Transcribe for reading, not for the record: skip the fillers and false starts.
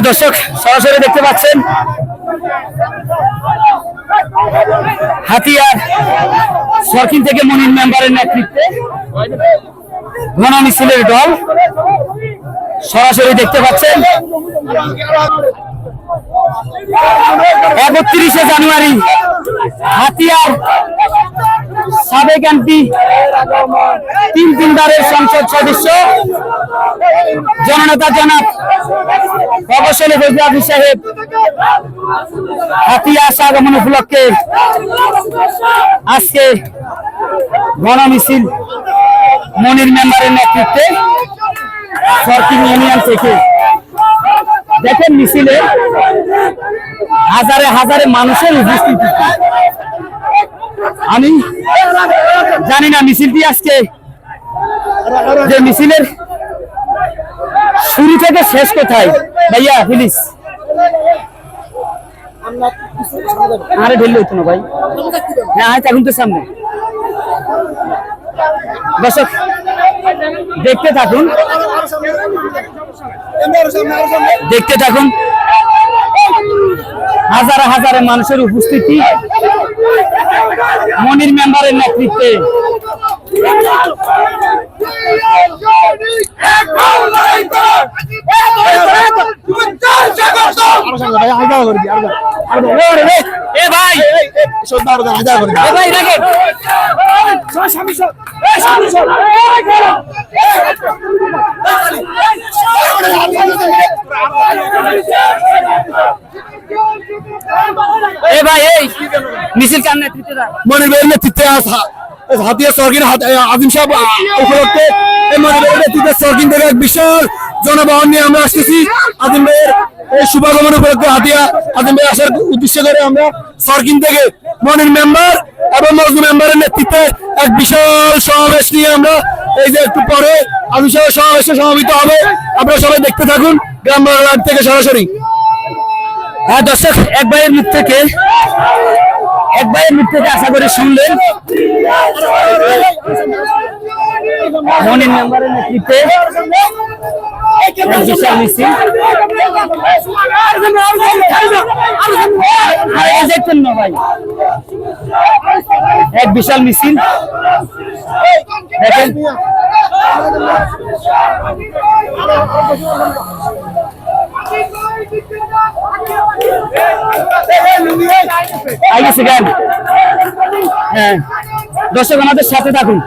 দর্শক সরাসরি দেখতে পাচ্ছেন হাতিয়ার সরকিন থেকে মনির মেম্বারের নেতৃত্বে ঘন মিছিলের দল সরাসরি দেখতে পাচ্ছেন 31শে জানুয়ারি হাতিয়ার সাবেক এমপি তিনবারের সংসদ সদস্য জননেতা জনাব প্রকৌশলী ফজলে সাহেব হাতিয়া আগমন উপলক্ষে আজকে গণ মিছিল মনির মেম্বারের নেতৃত্বে সরকিন ইউনিয়ন থেকে দেখেন মিছিলে হাজারে হাজারে মানুষের উপস্থিতি। আমি জানি না মিছিলটি আজকে যে মিছিলের শুরু থেকে শেষ কোথায় ভাইয়া প্লিজ আরে ঢেলে হইতো না ভাই। হ্যাঁ এখন তো সামনে দর্শক দেখতে থাকুন হাজারে হাজারে মানুষের উপস্থিতি মনির মেম্বারের নেতৃত্বে। মিছিল কার নেতৃত্বে? মনির ভাইয়ের নেতৃত্বে হাতিয়া সরকিন আজিম সাহেব উপলক্ষে মনির ভাইয়ের নেতৃত্বে সরকিন থেকে এক বিশাল জনবহন নিয়ে আমরা আসতেছি। আজিম ভাইয়ের এই শুভাগমন উপলক্ষে হাতিয়া আজিম ভাই আসার উদ্দেশ্য করে আমরা সরকিন থেকে মনির মেম্বার এবং মজনু মেম্বারের নেতৃত্বে এক বিশাল সমাবেশ নিয়ে আমরা এই যে একটু পরে আজিম সাহেবের সমাবেশে সমাবেত হবে। আপনারা সবাই দেখতে থাকুন গ্রাম বাংলা থেকে সরাসরি। হ্যাঁ দর্শক এক ভাইয়ের মুখ থেকে আশা করি শুনলেন মনির মেম্বারের নেতৃত্বে বিশাল মিছিল। ভাই এক বিশাল মিছিল দেখেন দর্শক আমাদের সাথে থাকুন।